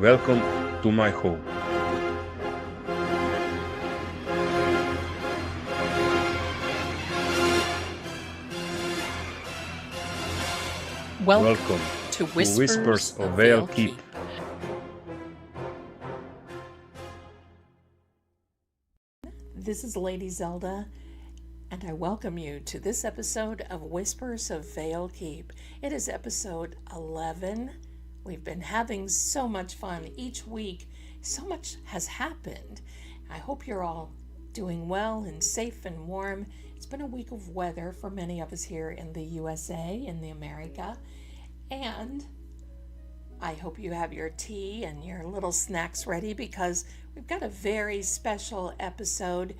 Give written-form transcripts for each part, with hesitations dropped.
Welcome to my home. Welcome to Whispers of Vale Keep. This is Lady Zelda, and I welcome you to this episode of Whispers of Vale Keep. It is episode 11. We've been having so much fun each week. So much has happened. I hope you're all doing well and safe and warm. It's been a week of weather for many of us here in the USA, in the America. And I hope you have your tea and your little snacks ready because we've got a very special episode.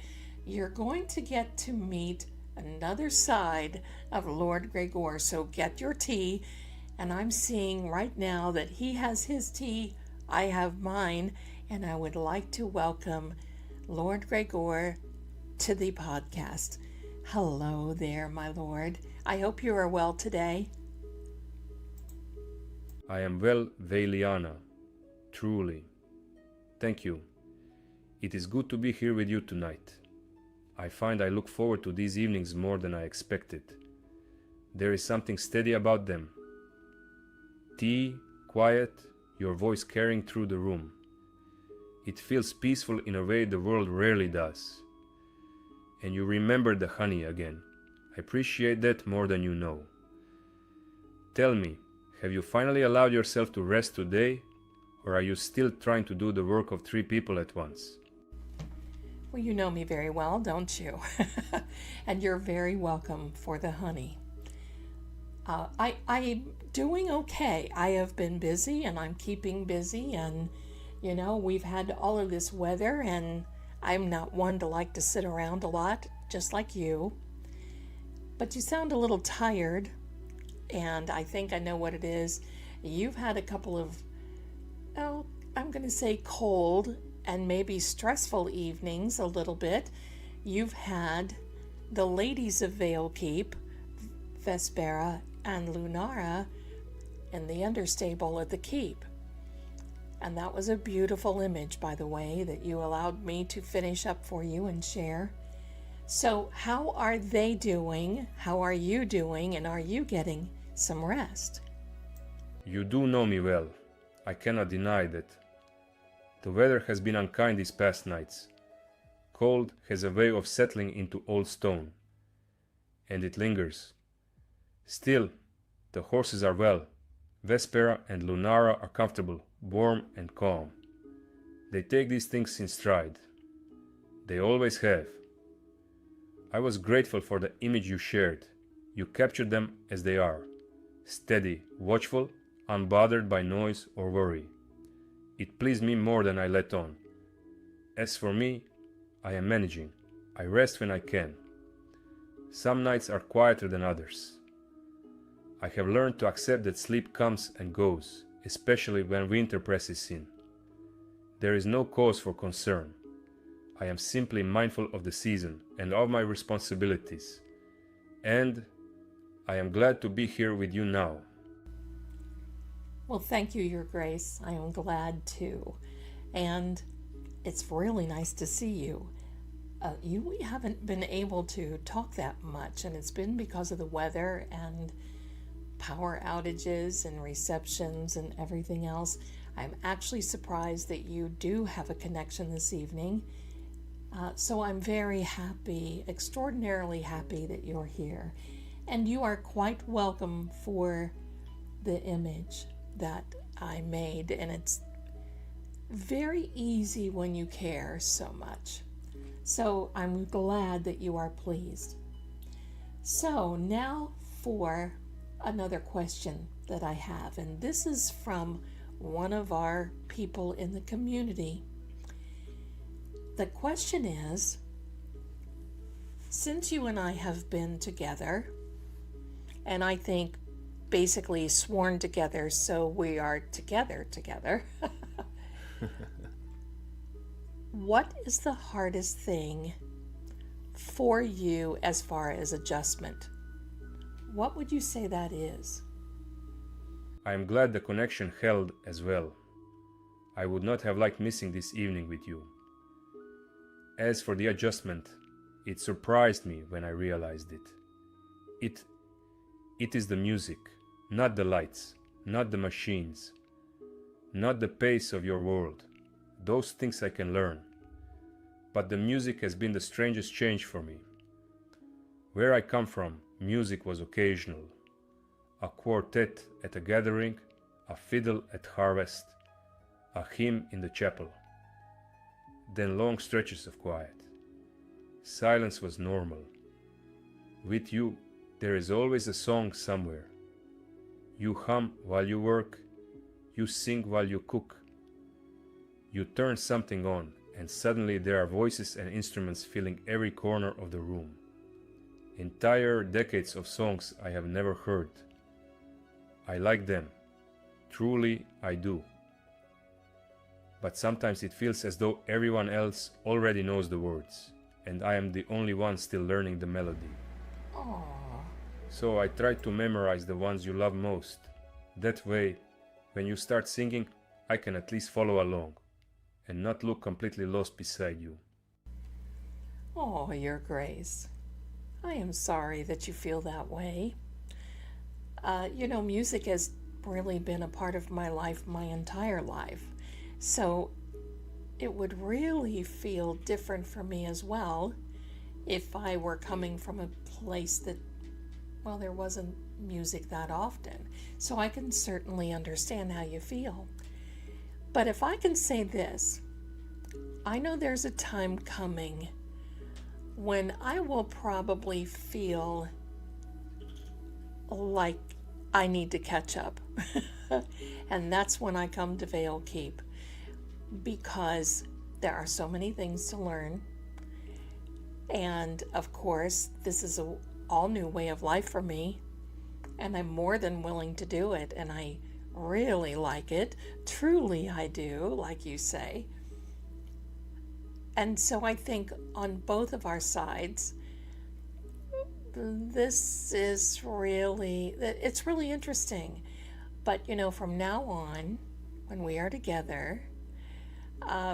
You're going to get to meet another side of Lord Greggor. So get your tea. And I'm seeing right now that he has his tea, I have mine, and I would like to welcome Lord Greggor to the podcast. Hello there, my lord. I hope you are well today. I am well, Valiana. Truly. Thank you. It is good to be here with you tonight. I find I look forward to these evenings more than I expected. There is something steady about them. Tea, quiet, your voice carrying through the room. It feels peaceful in a way the world rarely does. And you remember the honey again. I appreciate that more than you know. Tell me, have you finally allowed yourself to rest today, or are you still trying to do the work of 3 people at once? Well, you know me very well, don't you? And you're very welcome for the honey. I'm doing okay. I have been busy and I'm keeping busy, and you know, we've had all of this weather, and I'm not one to like to sit around a lot, just like you. But you sound a little tired, and I think I know what it is. You've had a couple of, I'm going to say cold and maybe stressful evenings a little bit. You've had the ladies of Vale Keep, Vespera and Lunara, in the understable at the keep. And that was a beautiful image, by the way, that you allowed me to finish up for you and share. So how are they doing? How are you doing? And are you getting some rest? You do know me well. I cannot deny that. The weather has been unkind these past nights. Cold has a way of settling into old stone. And it lingers. Still, the horses are well. Vespera and Lunara are comfortable, warm and calm. They take these things in stride. They always have. I was grateful for the image you shared. You captured them as they are. Steady, watchful, unbothered by noise or worry. It pleased me more than I let on. As for me, I am managing. I rest when I can. Some nights are quieter than others. I have learned to accept that sleep comes and goes, especially when winter presses in. There is no cause for concern. I am simply mindful of the season and of my responsibilities. And I am glad to be here with you now. Well, thank you, Your Grace. I am glad too. And it's really nice to see you. We haven't been able to talk that much, and it's been because of the weather and power outages and receptions and everything else. I'm actually surprised that you do have a connection this evening. So I'm very happy, extraordinarily happy that you're here. And you are quite welcome for the image that I made. And it's very easy when you care so much. So I'm glad that you are pleased. So now for another question that I have, and this is from one of our people in the community. The question is, since you and I have been together, and I think basically sworn together, so we are together, what is the hardest thing for you as far as adjustment? What would you say that is? I am glad the connection held as well. I would not have liked missing this evening with you. As for the adjustment, it surprised me when I realized it. It is the music, not the lights, not the machines, not the pace of your world. Those things I can learn. But the music has been the strangest change for me. Where I come from, music was occasional. A quartet at a gathering, a fiddle at harvest, a hymn in the chapel. Then long stretches of quiet. Silence was normal. With you, there is always a song somewhere. You hum while you work, you sing while you cook. You turn something on, and suddenly there are voices and instruments filling every corner of the room. Entire decades of songs I have never heard. I like them. Truly, I do. But sometimes it feels as though everyone else already knows the words, and I am the only one still learning the melody. Aww. So I try to memorize the ones you love most. That way, when you start singing, I can at least follow along, and not look completely lost beside you. Oh, Your Grace. I am sorry that you feel that way. Music has really been a part of my life my entire life. So it would really feel different for me as well if I were coming from a place that, well, there wasn't music that often. So I can certainly understand how you feel. But if I can say this, I know there's a time coming when I will probably feel like I need to catch up. And that's when I come to Vale Keep, because there are so many things to learn. And of course, this is a all new way of life for me, and I'm more than willing to do it, and I really like it. Truly I do, like you say. And so I think on both of our sides, it's really interesting. But from now on, when we are together,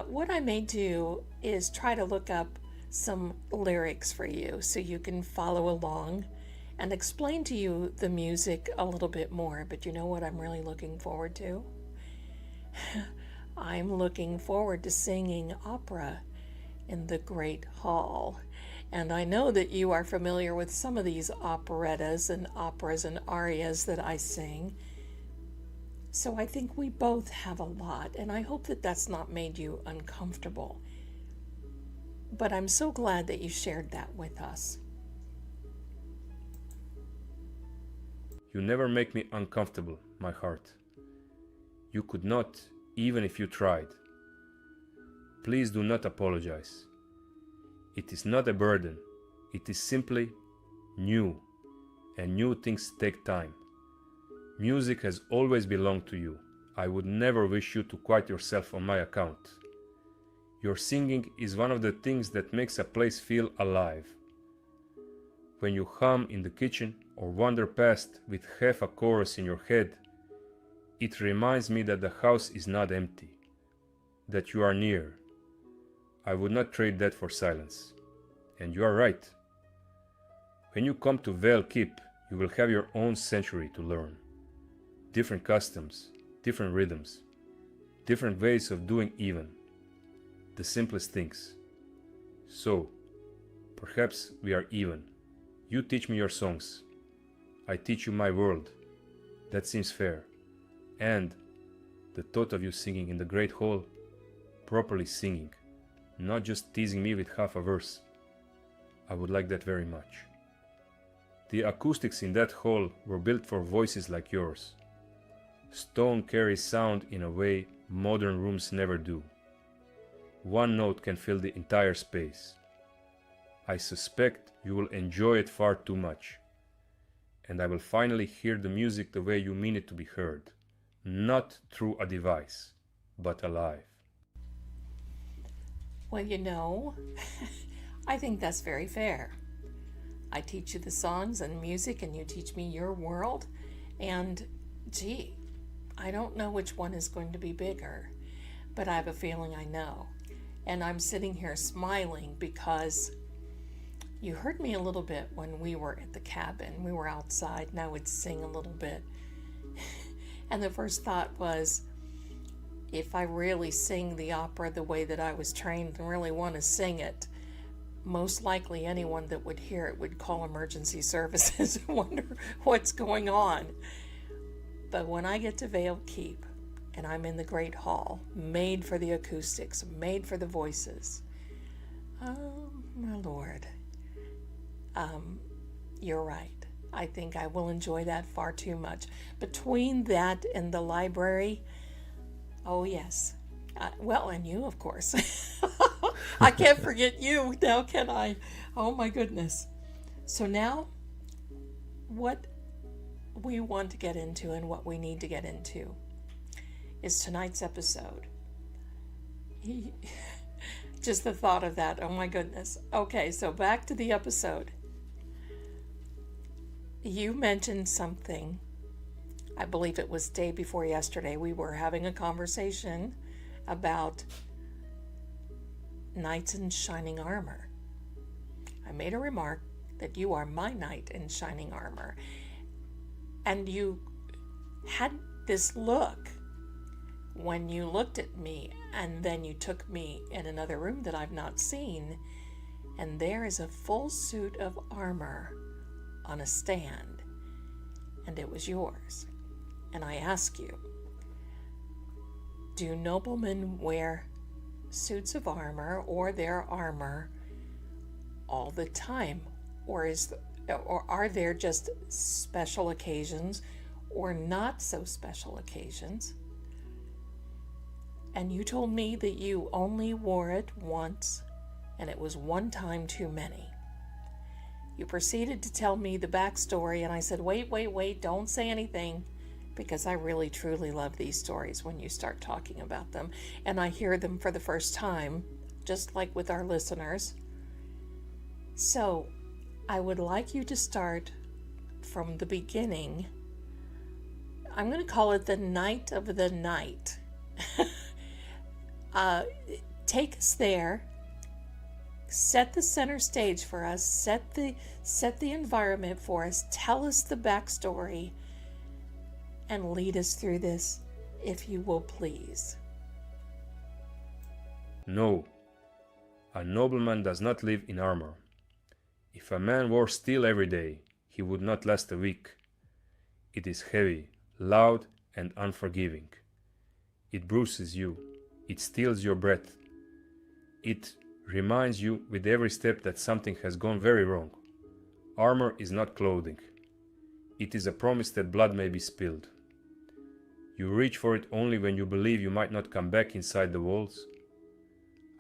what I may do is try to look up some lyrics for you so you can follow along and explain to you the music a little bit more. But you know what I'm really looking forward to? I'm looking forward to singing opera in the Great Hall. And I know that you are familiar with some of these operettas and operas and arias that I sing. So I think we both have a lot, and I hope that that's not made you uncomfortable. But I'm so glad that you shared that with us. You never make me uncomfortable, my heart. You could not, even if you tried. Please do not apologize. It is not a burden. It is simply new, and new things take time. Music has always belonged to you. I would never wish you to quiet yourself on my account. Your singing is one of the things that makes a place feel alive. When you hum in the kitchen or wander past with half a chorus in your head, it reminds me that the house is not empty, that you are near. I would not trade that for silence. And you are right. When you come to Vale Keep, you will have your own century to learn. Different customs, different rhythms, different ways of doing even the simplest things. So, perhaps we are even. You teach me your songs. I teach you my world. That seems fair. And the thought of you singing in the Great Hall, properly singing, not just teasing me with half a verse. I would like that very much. The acoustics in that hall were built for voices like yours. Stone carries sound in a way modern rooms never do. One note can fill the entire space. I suspect you will enjoy it far too much. And I will finally hear the music the way you mean it to be heard. Not through a device, but alive. Well, I think that's very fair. I teach you the songs and music, and you teach me your world. And, gee, I don't know which one is going to be bigger. but I have a feeling I know. And I'm sitting here smiling because you heard me a little bit when we were at the cabin. We were outside and I would sing a little bit. And the first thought was, if I really sing the opera the way that I was trained and really want to sing it, most likely anyone that would hear it would call emergency services and wonder what's going on. But when I get to Vale Keep and I'm in the Great Hall, made for the acoustics, made for the voices, oh my Lord, you're right. I think I will enjoy that far too much. Between that and the library, oh yes. Well, and you, of course. I can't forget you now, can I? Oh my goodness. So now, what we want to get into and what we need to get into is tonight's episode. Just the thought of that, oh my goodness. Okay, so back to the episode. You mentioned something, I believe it was day before yesterday, we were having a conversation about knights in shining armor. I made a remark that you are my knight in shining armor. And you had this look when you looked at me, and then you took me in another room that I've not seen, and there is a full suit of armor on a stand, and it was yours. And I ask you, do noblemen wear suits of armor or their armor all the time, or are there just special occasions or not so special occasions? And you told me that you only wore it once, and it was one time too many. You proceeded to tell me the backstory, and I said, wait, don't say anything, because I really truly love these stories when you start talking about them, and I hear them for the first time, just like with our listeners. So I would like you to start from the beginning. I'm going to call it the night of the night. Take us there. Set the center stage for us. Set the environment for us. Tell us the backstory. And lead us through this, if you will please. No, a nobleman does not live in armor. If a man wore steel every day, he would not last a week. It is heavy, loud, and unforgiving. It bruises you. It steals your breath. It reminds you with every step that something has gone very wrong. Armor is not clothing. It is a promise that blood may be spilled. You reach for it only when you believe you might not come back inside the walls.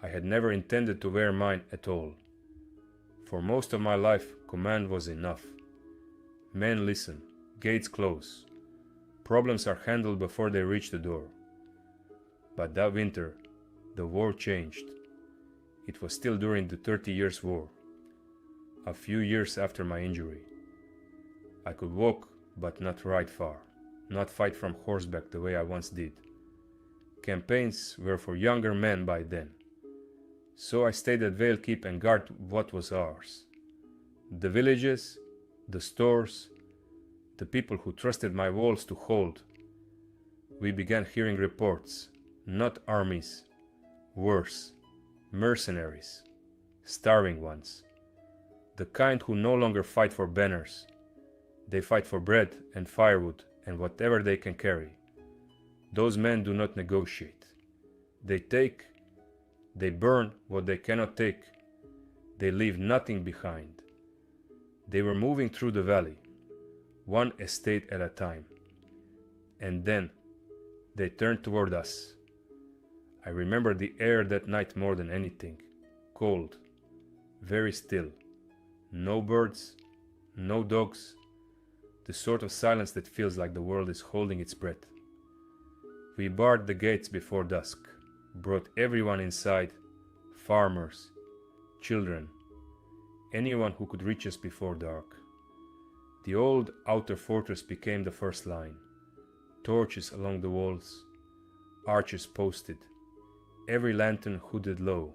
I had never intended to wear mine at all. For most of my life, command was enough. Men listen, gates close. Problems are handled before they reach the door. But that winter, the war changed. It was still during the 30 Years' War, a few years after my injury. I could walk, but not ride far, not fight from horseback the way I once did. Campaigns were for younger men by then. So I stayed at Vale Keep and guarded what was ours. The villages, the stores, the people who trusted my walls to hold. We began hearing reports, not armies, worse, mercenaries, starving ones, the kind who no longer fight for banners. They fight for bread and firewood and whatever they can carry. Those men do not negotiate. They take, they burn what they cannot take. They leave nothing behind. They were moving through the valley, one estate at a time. And then they turned toward us. I remember the air that night more than anything. Cold, very still. No birds, no dogs. The sort of silence that feels like the world is holding its breath. We barred the gates before dusk, brought everyone inside, farmers, children, anyone who could reach us before dark. The old outer fortress became the first line. Torches along the walls, archers posted, every lantern hooded low.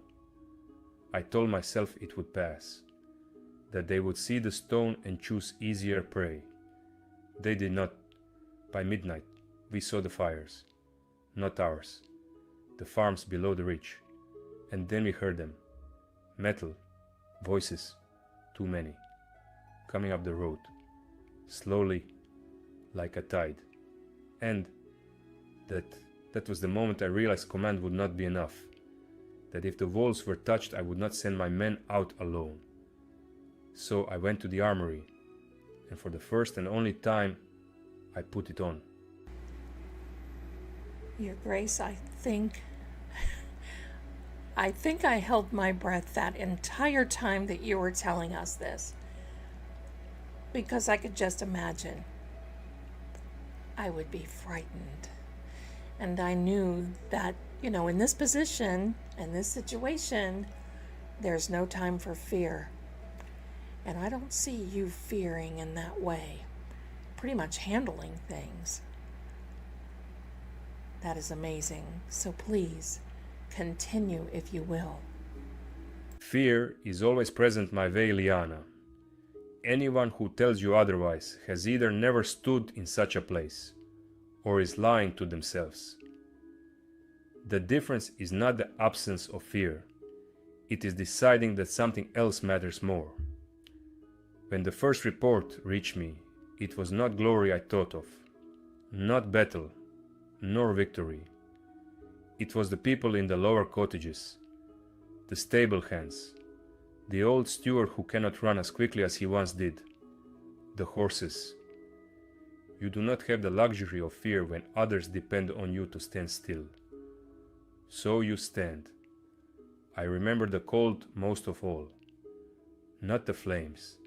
I told myself it would pass, that they would see the stone and choose easier prey. They did not. By midnight, we saw the fires, not ours, the farms below the ridge, and then we heard them. Metal, voices, too many, coming up the road, slowly, like a tide. And that was the moment I realized command would not be enough, that if the walls were touched I would not send my men out alone. So I went to the armory, and for the first and only time I put it on. Your Grace, I think I held my breath that entire time that you were telling us this, because I could just imagine I would be frightened. And I knew that, in this position and this situation, there's no time for fear. And I don't see you fearing in that way, pretty much handling things. That is amazing. So please, continue if you will. Fear is always present, my Veliana. Anyone who tells you otherwise has either never stood in such a place, or is lying to themselves. The difference is not the absence of fear, it is deciding that something else matters more. When the first report reached me, it was not glory I thought of, not battle, nor victory. It was the people in the lower cottages, the stable hands, the old steward who cannot run as quickly as he once did, the horses. You do not have the luxury of fear when others depend on you to stand still. So you stand. I remember the cold most of all. Not the flames,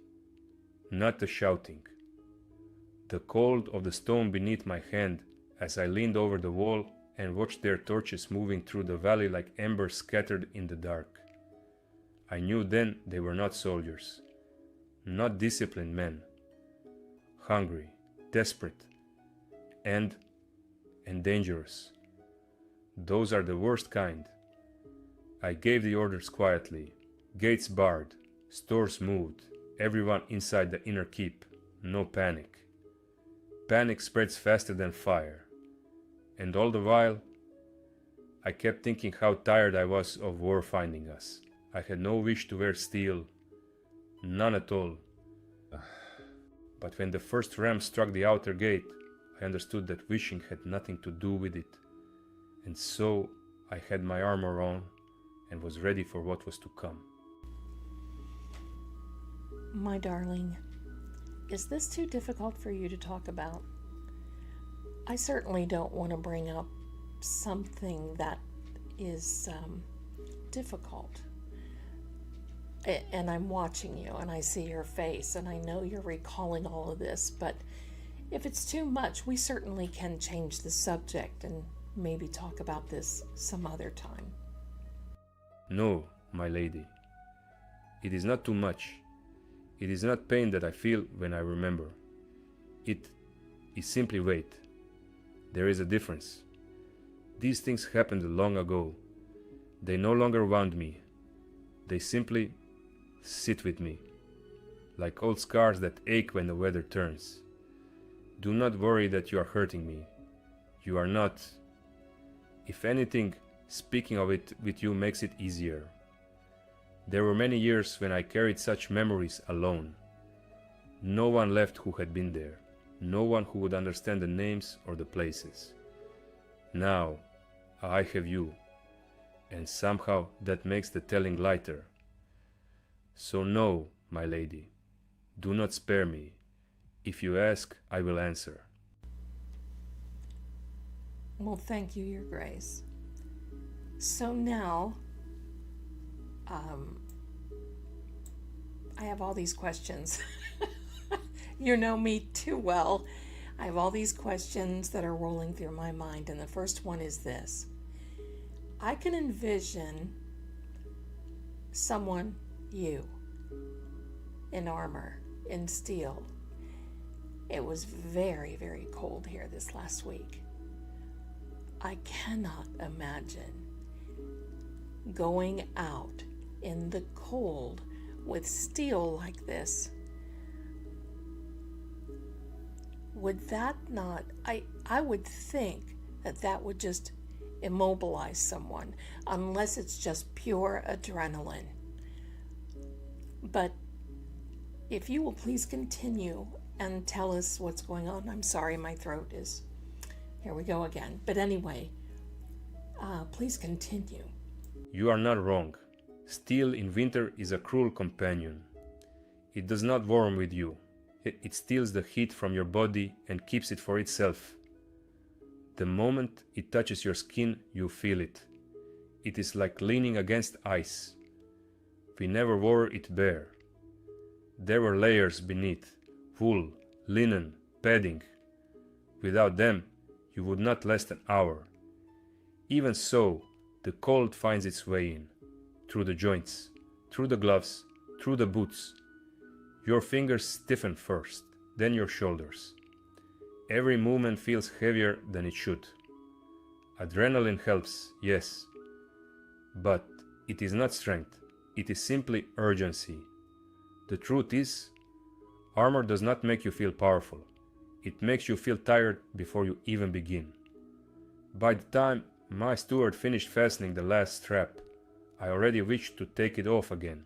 not the shouting. The cold of the stone beneath my hand as I leaned over the wall and watched their torches moving through the valley like embers scattered in the dark. I knew then they were not soldiers, not disciplined men, hungry, desperate, and dangerous. Those are the worst kind. I gave the orders quietly, gates barred, stores moved, everyone inside the inner keep, no panic. Panic spreads faster than fire. And all the while, I kept thinking how tired I was of war finding us. I had no wish to wear steel, none at all. But when the first ram struck the outer gate, I understood that wishing had nothing to do with it. And so I had my armor on and was ready for what was to come. My darling, is this too difficult for you to talk about? I certainly don't want to bring up something that is difficult. And I'm watching you and I see your face and I know you're recalling all of this, but if it's too much, we certainly can change the subject and maybe talk about this some other time. No, my lady. It is not too much. It is not pain that I feel when I remember. It is simply weight. There is a difference. These things happened long ago. They no longer wound me. They simply sit with me, like old scars that ache when the weather turns. Do not worry that you are hurting me. You are not. If anything, speaking of it with you makes it easier. There were many years when I carried such memories alone. No one left who had been there. No one who would understand the names or the places. Now, I have you, and somehow that makes the telling lighter. So no, my lady, do not spare me. If you ask, I will answer. Well, thank you, Your Grace. So now, I have all these questions. You know me too well. I have all these questions that are rolling through my mind, and the first one is this. I can envision someone, you, in armor, in steel. It was very, very cold here this last week. I cannot imagine going out in the cold with steel like this, would that not, I would think that that would just immobilize someone, unless it's just pure adrenaline. But if you will please continue and tell us what's going on. I'm sorry, my throat is, here we go again. But anyway, please continue. You are not wrong. Steel in winter is a cruel companion. It does not warm with you. It steals the heat from your body and keeps it for itself. The moment it touches your skin, you feel it. It is like leaning against ice. We never wore it bare. There were layers beneath, wool, linen, padding. Without them, you would not last an hour. Even so, the cold finds its way in, through the joints, through the gloves, through the boots. Your fingers stiffen first, then your shoulders. Every movement feels heavier than it should. Adrenaline helps, yes, but it is not strength, it is simply urgency. The truth is, armor does not make you feel powerful. It makes you feel tired before you even begin. By the time my steward finished fastening the last strap, I already wished to take it off again.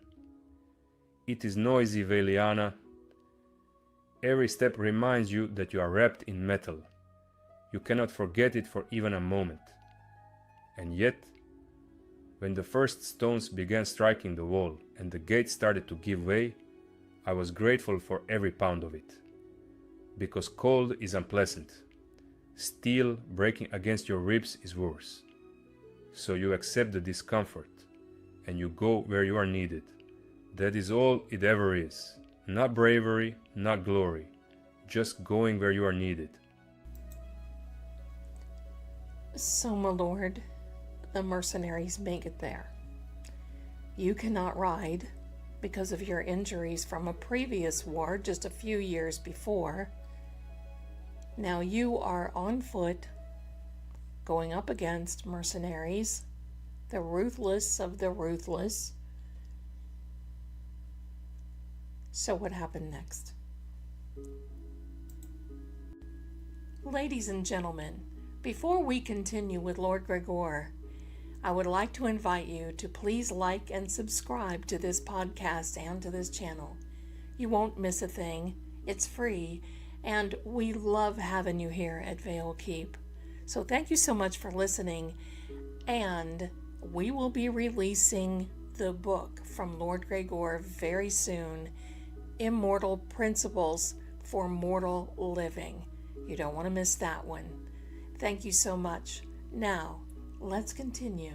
It is noisy, Veliana. Every step reminds you that you are wrapped in metal. You cannot forget it for even a moment. And yet, when the first stones began striking the wall and the gate started to give way, I was grateful for every pound of it. Because cold is unpleasant. Steel breaking against your ribs is worse. So you accept the discomfort, and you go where you are needed. That is all it ever is. Not bravery, not glory. Just going where you are needed. So, my lord, the mercenaries make it there. You cannot ride because of your injuries from a previous war just a few years before. Now you are on foot, going up against mercenaries, the ruthless of the ruthless. So what happened next? Ladies and gentlemen, before we continue with Lord Greggor, I would like to invite you to please like and subscribe to this podcast and to this channel. You won't miss a thing. It's free, and we love having you here at Vale Keep. So thank you so much for listening, and we will be releasing the book from Lord Greggor very soon, Immortal Principles for Mortal Living. You don't want to miss that one. Thank you so much. Now, let's continue.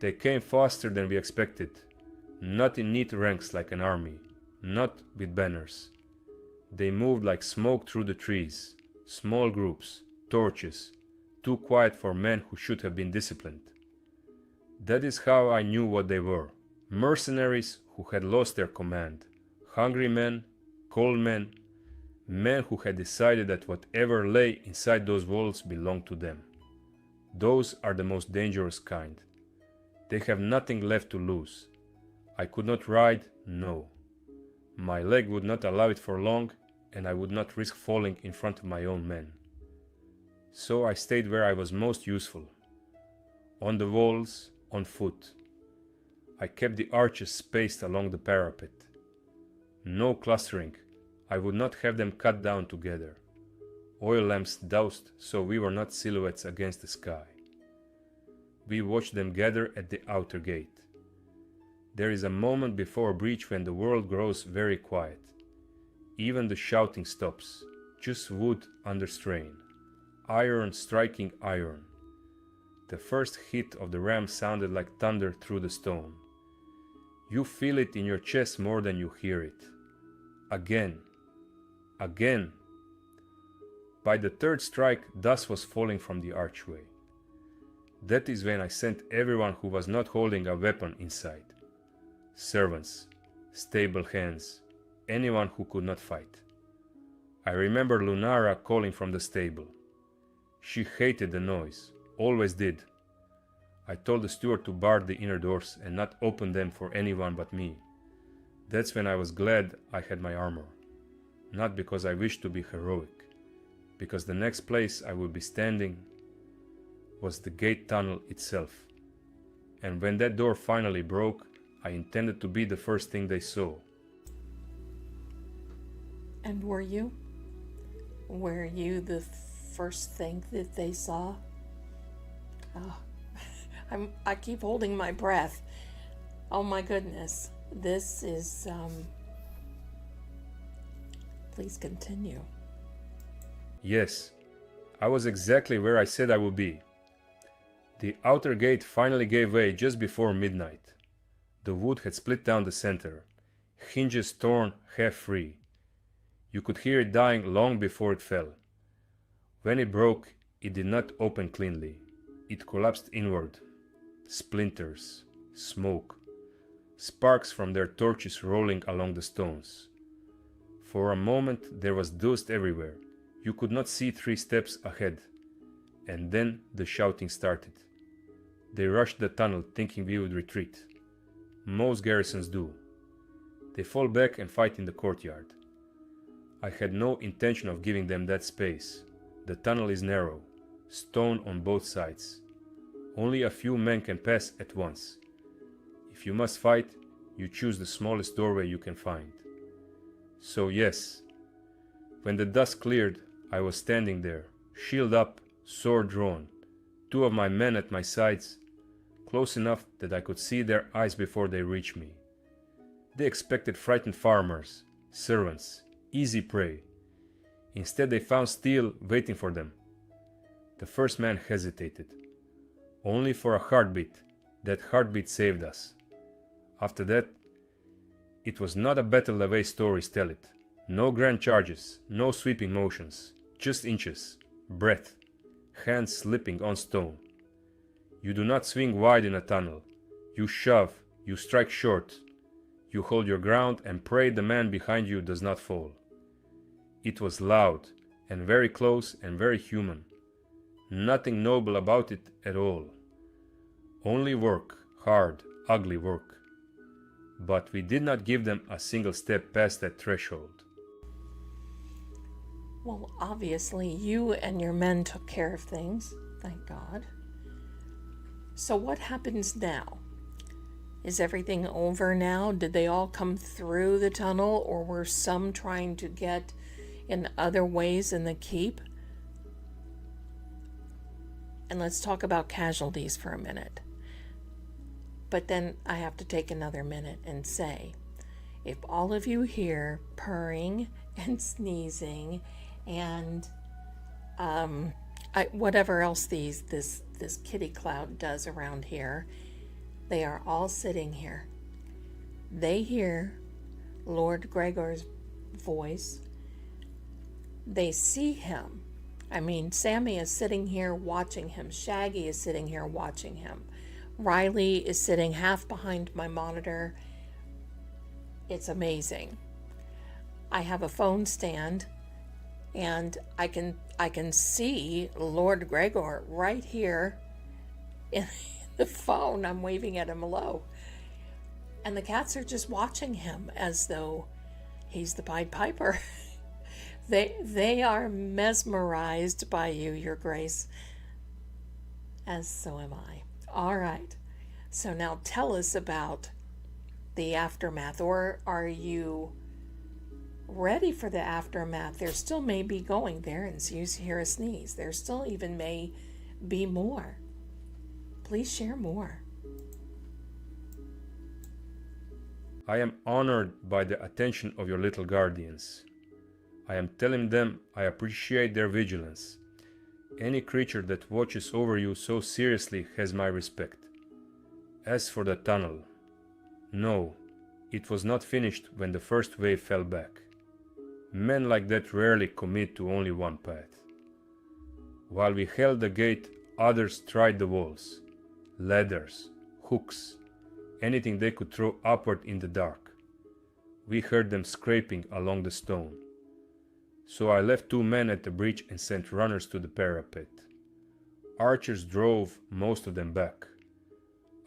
They came faster than we expected. Not in neat ranks like an army, not with banners. They moved like smoke through the trees, small groups, torches, too quiet for men who should have been disciplined. That is how I knew what they were. Mercenaries who had lost their command. Hungry men, cold men, men who had decided that whatever lay inside those walls belonged to them. Those are the most dangerous kind. They have nothing left to lose. I could not ride, no. My leg would not allow it for long, and I would not risk falling in front of my own men. So I stayed where I was most useful. On the walls, on foot. I kept the arches spaced along the parapet. No clustering. I would not have them cut down together. Oil lamps doused so we were not silhouettes against the sky. We watched them gather at the outer gate. There is a moment before a breach when the world grows very quiet. Even the shouting stops, just wood under strain, iron striking iron. The first hit of the ram sounded like thunder through the stone. You feel it in your chest more than you hear it. Again. Again. By the third strike, dust was falling from the archway. That is when I sent everyone who was not holding a weapon inside. Servants, stable hands, anyone who could not fight. I remember Lunara calling from the stable. She hated the noise, always did. I told the steward to bar the inner doors and not open them for anyone but me. That's when I was glad I had my armor. Not because I wished to be heroic, because the next place I would be standing was the gate tunnel itself. And when that door finally broke, I intended to be the first thing they saw. And were you? Were you the first thing that they saw? Oh, I keep holding my breath. Oh my goodness. This is, please continue. Yes, I was exactly where I said I would be. The outer gate finally gave way just before midnight. The wood had split down the center, hinges torn half free. You could hear it dying long before it fell. When it broke, it did not open cleanly. It collapsed inward. Splinters, smoke, sparks from their torches rolling along the stones. For a moment there was dust everywhere. You could not see 3 steps ahead. And then the shouting started. They rushed the tunnel thinking we would retreat. Most garrisons do. They fall back and fight in the courtyard. I had no intention of giving them that space. The tunnel is narrow, stone on both sides. Only a few men can pass at once. If you must fight, you choose the smallest doorway you can find. So yes, when the dust cleared, I was standing there, shield up, sword drawn, 2 of my men at my sides, close enough that I could see their eyes before they reached me. They expected frightened farmers, servants, easy prey. Instead they found steel waiting for them. The first man hesitated. Only for a heartbeat. That heartbeat saved us. After that, it was not a battle the way stories tell it. No grand charges, no sweeping motions, just inches, breath, hands slipping on stone. You do not swing wide in a tunnel. You shove, you strike short. You hold your ground and pray the man behind you does not fall. It was loud and very close and very human. Nothing noble about it at all. Only work, hard, ugly work. But we did not give them a single step past that threshold. Well, obviously, you and your men took care of things, thank God. So what happens now? Is everything over now? Did they all come through the tunnel, or were some trying to get in other ways in the keep? And let's talk about casualties for a minute. But then I have to take another minute and say, if all of you hear purring and sneezing and whatever else this kitty cloud does around here, they are all sitting here. They hear Lord Greggor's voice. They see him. I mean, Sammy is sitting here watching him. Shaggy is sitting here watching him. Riley is sitting half behind my monitor. It's amazing. I have a phone stand, and I can see Lord Greggor right here in the phone. I'm waving at him hello. And the cats are just watching him as though he's the Pied Piper. They are mesmerized by you, Your Grace. As so am I. All right. So now tell us about the aftermath, or are you ready for the aftermath? There still may be going there, and so you hear a sneeze. There still even may be more. Please share more. I am honored by the attention of your little guardians. I am telling them I appreciate their vigilance. Any creature that watches over you so seriously has my respect. As for the tunnel, no, it was not finished when the first wave fell back. Men like that rarely commit to only one path. While we held the gate, others tried the walls. Ladders, hooks, anything they could throw upward in the dark. We heard them scraping along the stone. So I left 2 men at the breach and sent runners to the parapet. Archers drove most of them back.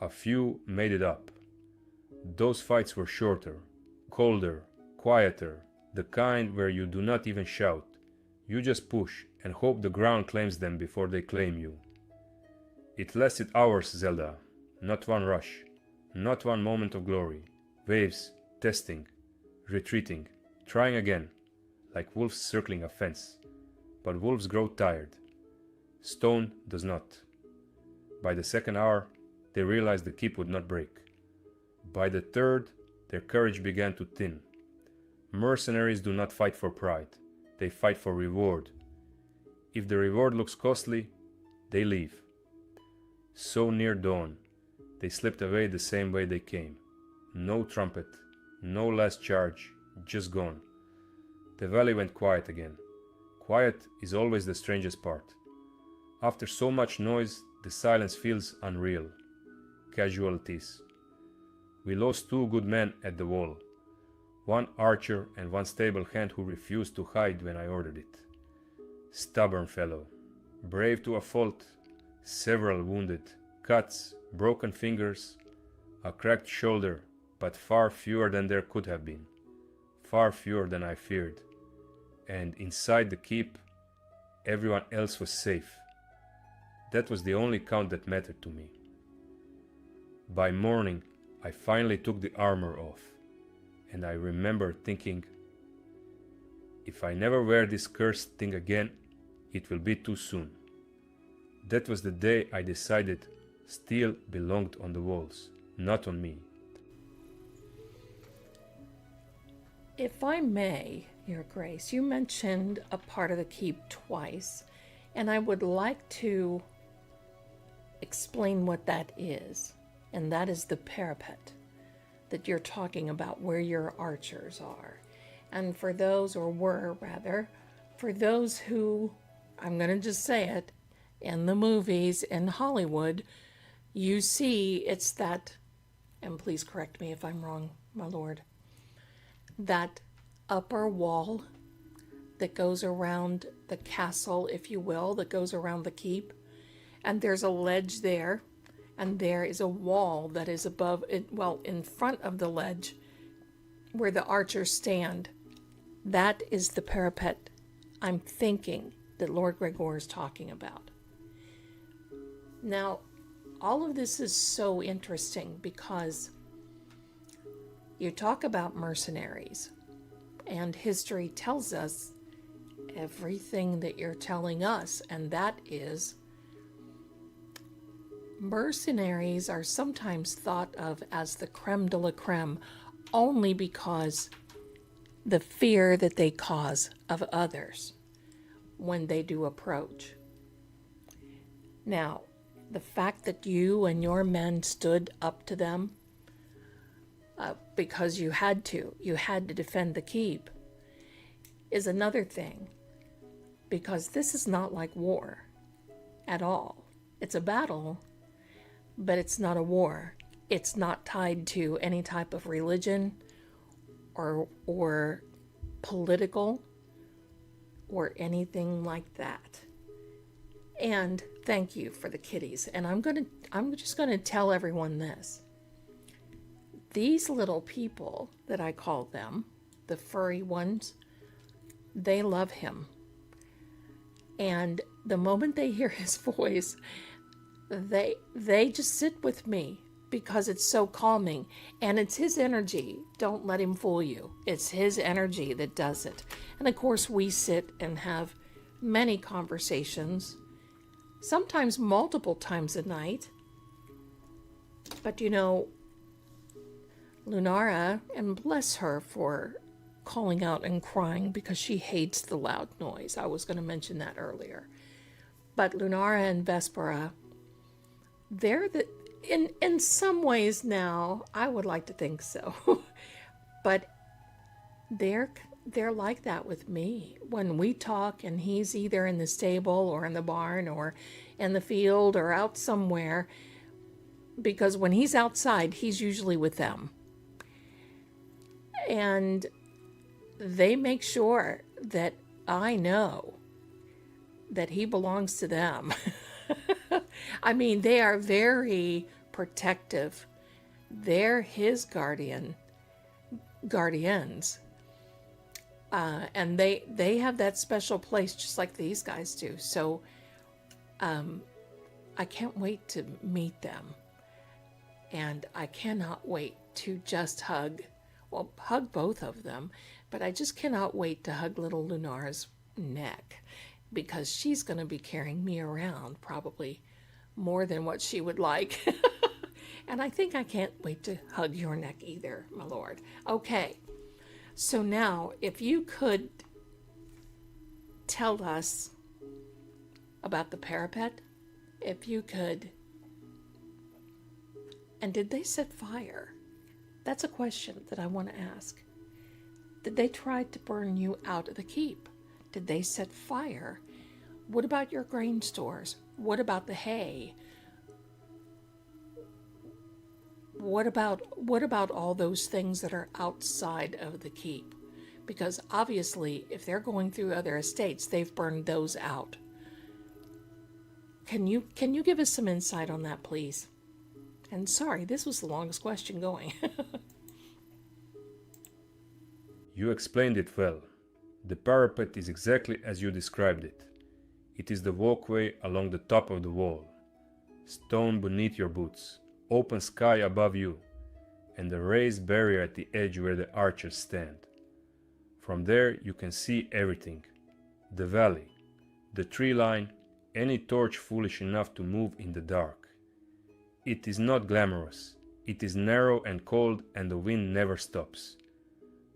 A few made it up. Those fights were shorter, colder, quieter, the kind where you do not even shout. You just push and hope the ground claims them before they claim you. It lasted hours, Zelda. Not one rush. Not one moment of glory. Waves, testing, retreating, trying again, like wolves circling a fence. But wolves grow tired. Stone does not. By the second hour, they realized the keep would not break. By the third, their courage began to thin. Mercenaries do not fight for pride. They fight for reward. If the reward looks costly, they leave. So near dawn, they slipped away the same way they came. No trumpet, no last charge, just gone. The valley went quiet again. Quiet is always the strangest part. After so much noise, the silence feels unreal. Casualties. We lost 2 good men at the wall. 1 archer and 1 stable hand who refused to hide when I ordered it. Stubborn fellow. Brave to a fault. Several wounded. Cuts, broken fingers, a cracked shoulder, but far fewer than there could have been. Far fewer than I feared. And inside the keep, everyone else was safe. That was the only count that mattered to me. By morning, I finally took the armor off, and I remember thinking, if I never wear this cursed thing again, it will be too soon. That was the day I decided steel belonged on the walls, not on me. If I may, Your Grace, you mentioned a part of the keep twice, and I would like to explain what that is. And that is the parapet that you're talking about, where your archers are. And for those, or were rather, for those who, I'm going to just say it, in the movies in Hollywood, you see it's that, and please correct me if I'm wrong, my lord, that upper wall that goes around the castle, if you will, that goes around the keep. And there's a ledge there, and there is a wall that is above it, well, in front of the ledge where the archers stand. That is the parapet I'm thinking that Lord Greggor is talking about. Now, all of this is so interesting because you talk about mercenaries, and history tells us everything that you're telling us, and that is mercenaries are sometimes thought of as the creme de la creme only because the fear that they cause of others when they do approach. Now, the fact that you and your men stood up to them because you had to defend the keep, is another thing, because this is not like war at all. It's a battle, but it's not a war. It's not tied to any type of religion or political or anything like that. And thank you for the kitties. And I'm just gonna tell everyone this. These little people that I call them, the furry ones, they love him. And the moment they hear his voice, they just sit with me because it's so calming. And it's his energy. Don't let him fool you. It's his energy that does it. And of course, we sit and have many conversations, sometimes multiple times a night. But you know, Lunara, and bless her for calling out and crying because she hates the loud noise. I was going to mention that earlier. But Lunara and Vespera, they're in some ways now, I would like to think so. But they're like that with me. When we talk and he's either in the stable or in the barn or in the field or out somewhere, because when he's outside, he's usually with them. And they make sure that I know that he belongs to them. I mean, they are very protective. They're his guardians. And they have that special place just like these guys do. So I can't wait to meet them. And I cannot wait to just hug both of them. But I just cannot wait to hug little Lunara's neck, because she's going to be carrying me around probably more than what she would like. And I think I can't wait to hug your neck either, my lord. Okay, so now if you could tell us about the parapet, if you could. And did they set fire? That's a question that I want to ask. Did they try to burn you out of the keep? Did they set fire? What about your grain stores? What about the hay? What about all those things that are outside of the keep? Because obviously, if they're going through other estates, they've burned those out. Can you give us some insight on that, please? And sorry, this was the longest question going. You explained it well. The parapet is exactly as you described it. It is the walkway along the top of the wall, stone beneath your boots, open sky above you, and a raised barrier at the edge where the archers stand. From there you can see everything: the valley, the tree line, any torch foolish enough to move in the dark. It is not glamorous, it is narrow and cold, and the wind never stops.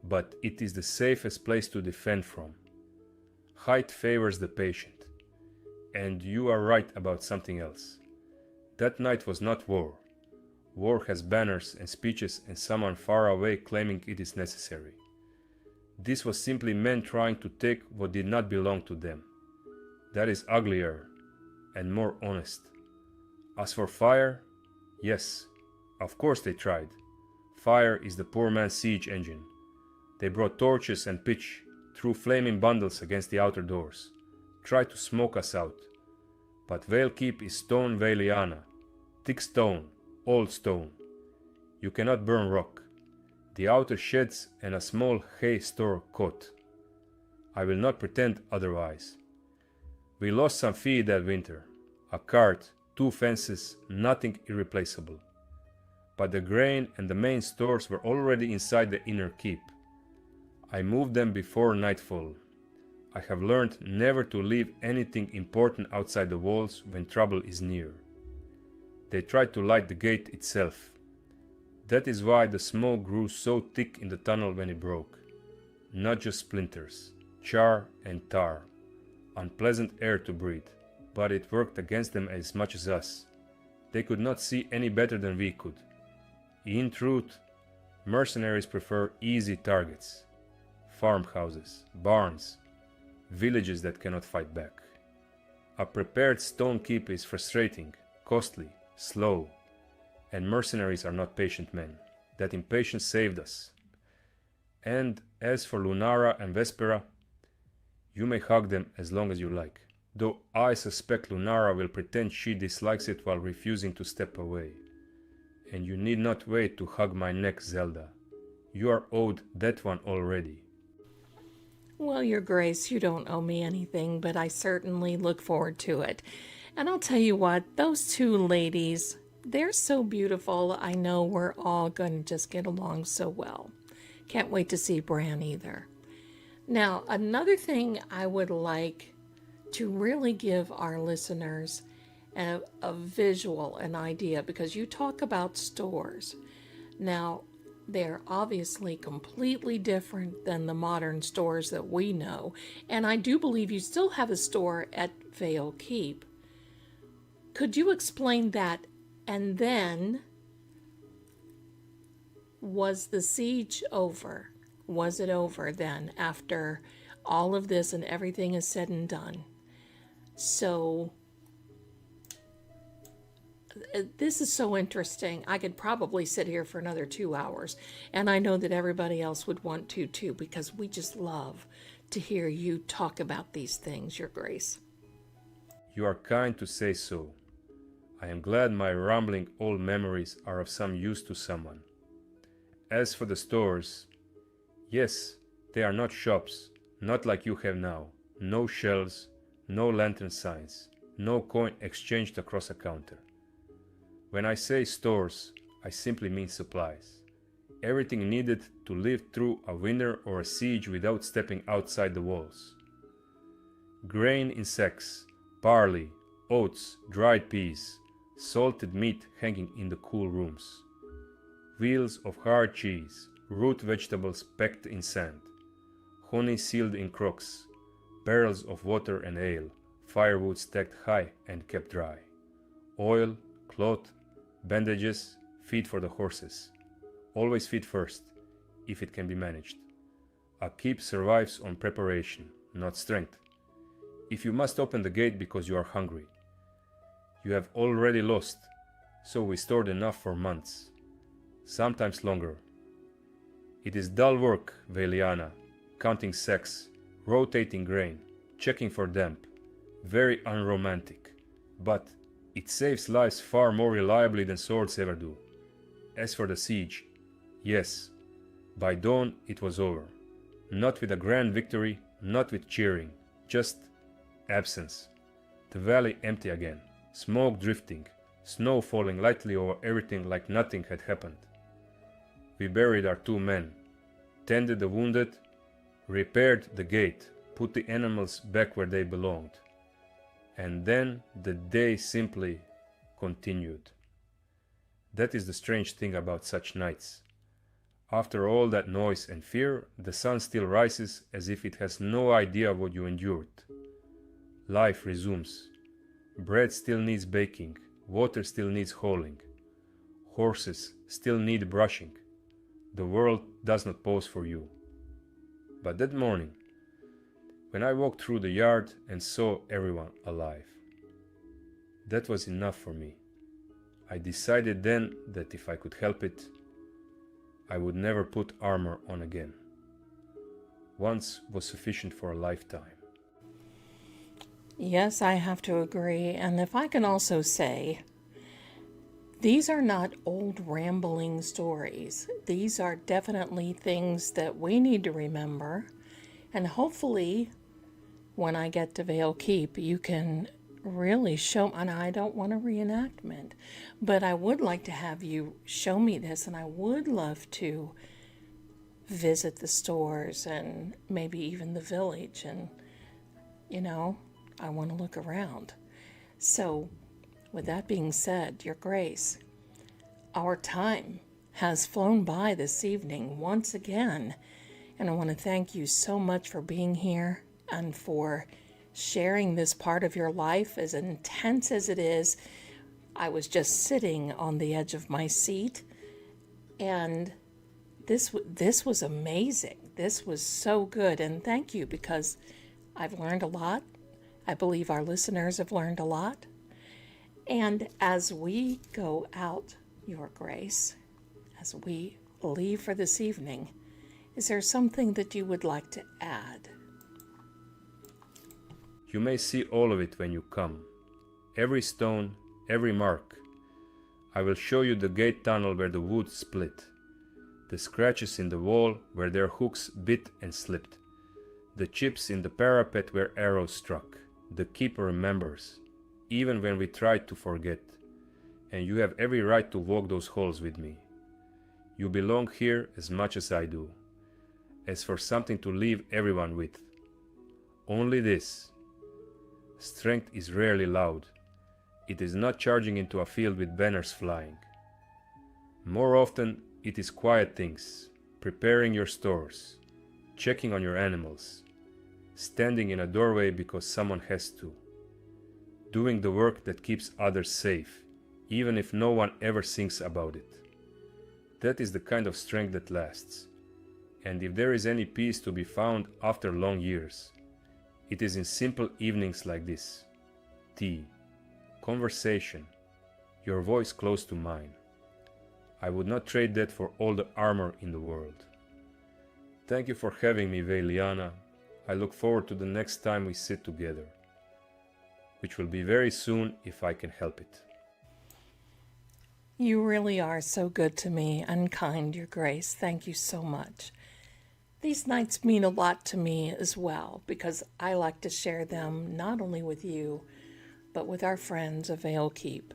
But it is the safest place to defend from. Height favors the patient. And you are right about something else. That night was not war. War has banners and speeches and someone far away claiming it is necessary. This was simply men trying to take what did not belong to them. That is uglier and more honest. As for fire, yes, of course they tried. Fire is the poor man's siege engine. They brought torches and pitch, threw flaming bundles against the outer doors, tried to smoke us out. But Vale Keep is stone Valiana, thick stone, old stone. You cannot burn rock. The outer sheds and a small hay store caught. I will not pretend otherwise. We lost some feed that winter, a cart, 2 fences, nothing irreplaceable. But the grain and the main stores were already inside the inner keep. I moved them before nightfall. I have learned never to leave anything important outside the walls when trouble is near. They tried to light the gate itself. That is why the smoke grew so thick in the tunnel when it broke. Not just splinters, char and tar, unpleasant air to breathe, but it worked against them as much as us. They could not see any better than we could. In truth, mercenaries prefer easy targets. Farmhouses, barns, villages that cannot fight back. A prepared stone keep is frustrating, costly, slow, and mercenaries are not patient men. That impatience saved us. And as for Lunara and Vespera, you may hug them as long as you like, though I suspect Lunara will pretend she dislikes it while refusing to step away. And you need not wait to hug my neck, Zelda. You are owed that one already. Well, Your Grace, you don't owe me anything, but I certainly look forward to it. And I'll tell you what, those 2 ladies, they're so beautiful. I know we're all going to just get along so well. Can't wait to see Bran either. Now, another thing I would like to really give our listeners a visual, an idea, because you talk about stores. Now, they're obviously completely different than the modern stores that we know. And I do believe you still have a store at Vale Keep. Could you explain that? And then, was the siege over? Was it over then after all of this and everything is said and done? So this is so interesting. I could probably sit here for another 2 hours, and I know that everybody else would want to too, because we just love to hear you talk about these things, Your Grace. You are kind to say so. I am glad my rambling old memories are of some use to someone. As for the stores, yes, they are not shops, not like you have now. No shelves, no lantern signs, no coin exchanged across a counter. When I say stores, I simply mean supplies. Everything needed to live through a winter or a siege without stepping outside the walls. Grain in sacks, barley, oats, dried peas, salted meat hanging in the cool rooms. Wheels of hard cheese, root vegetables packed in sand, honey sealed in crocks, barrels of water and ale, firewood stacked high and kept dry, oil, cloth, bandages, feed for the horses. Always feed first, if it can be managed. A keep survives on preparation, not strength. If you must open the gate because you are hungry, you have already lost, so we stored enough for months, sometimes longer. It is dull work, Veliana, counting sacks, rotating grain, checking for damp, very unromantic, but it saves lives far more reliably than swords ever do. As for the siege, yes, by dawn it was over. Not with a grand victory, not with cheering, just absence. The valley empty again, smoke drifting, snow falling lightly over everything like nothing had happened. We buried our 2 men, tended the wounded, repaired the gate, put the animals back where they belonged. And then the day simply continued. That is the strange thing about such nights. After all that noise and fear, the sun still rises as if it has no idea what you endured. Life resumes. Bread still needs baking, water still needs hauling. Horses still need brushing. The world does not pause for you. But that morning, when I walked through the yard and saw everyone alive, that was enough for me. I decided then that if I could help it, I would never put armor on again. Once was sufficient for a lifetime. Yes, I have to agree. And if I can also say, these are not old rambling stories. These are definitely things that we need to remember. And hopefully, when I get to Vale Keep, you can really show, and I don't want a reenactment, but I would like to have you show me this, and I would love to visit the stores and maybe even the village, and I want to look around. So with that being said, Your Grace, our time has flown by this evening once again, and I want to thank you so much for being here and for sharing this part of your life, as intense as it is. I was just sitting on the edge of my seat, and this was amazing. This was so good, and thank you, because I've learned a lot. I believe our listeners have learned a lot. And as we go out, Your Grace, as we leave for this evening, is there something that you would like to add? You may see all of it when you come. Every stone, every mark. I will show you the gate tunnel where the wood split, the scratches in the wall where their hooks bit and slipped, the chips in the parapet where arrows struck. The keeper remembers, even when we tried to forget, and you have every right to walk those halls with me. You belong here as much as I do. As for something to leave everyone with, only this. Strength is rarely loud. It is not charging into a field with banners flying. More often, it is quiet things, preparing your stores, checking on your animals, standing in a doorway because someone has to, doing the work that keeps others safe, even if no one ever thinks about it. That is the kind of strength that lasts. And if there is any peace to be found after long years, it is in simple evenings like this. Tea, conversation, your voice close to mine. I would not trade that for all the armor in the world. Thank you for having me, Veliana. I look forward to the next time we sit together, which will be very soon if I can help it. You really are so good to me and kind, Your Grace. Thank you so much. These nights mean a lot to me as well because I like to share them not only with you, but with our friends of Vale Keep.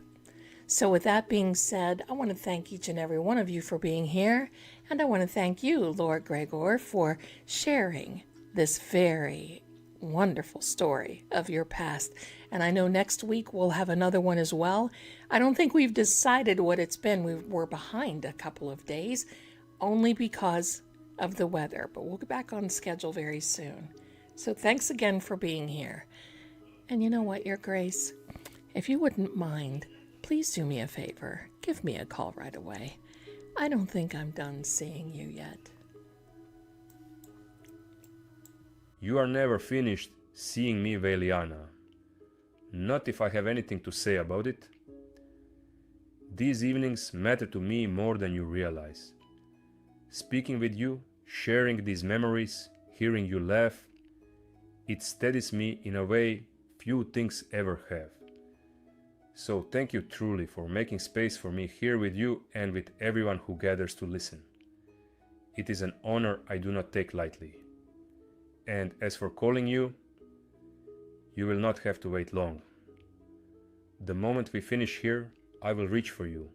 So with that being said, I want to thank each and every one of you for being here, and I want to thank you, Lord Greggor, for sharing this very wonderful story of your past. And I know next week we'll have another one as well. I don't think we've decided what it's been. We're behind a couple of days, only because of the weather, but we'll get back on schedule very soon. So thanks again for being here. And you know what, Your Grace? If you wouldn't mind, please do me a favor. Give me a call right away. I don't think I'm done seeing you yet. You are never finished seeing me, Veliana. Not if I have anything to say about it. These evenings matter to me more than you realize. Speaking with you, sharing these memories, hearing you laugh, it steadies me in a way few things ever have. So thank you truly for making space for me here with you and with everyone who gathers to listen. It is an honor I do not take lightly. And as for calling you, you will not have to wait long. The moment we finish here, I will reach for you.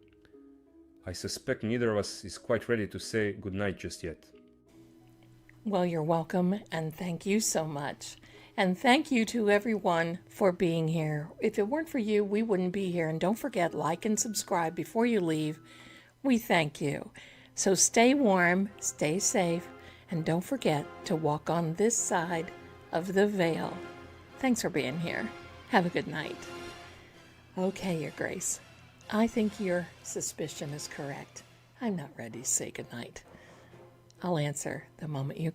I suspect neither of us is quite ready to say goodnight just yet. Well, you're welcome, and thank you so much. And thank you to everyone for being here. If it weren't for you, we wouldn't be here. And don't forget, like and subscribe before you leave. We thank you. So stay warm, stay safe, and don't forget to walk on this side of the veil. Thanks for being here. Have a good night. Okay, Your Grace. I think your suspicion is correct. I'm not ready to say goodnight. I'll answer the moment you call.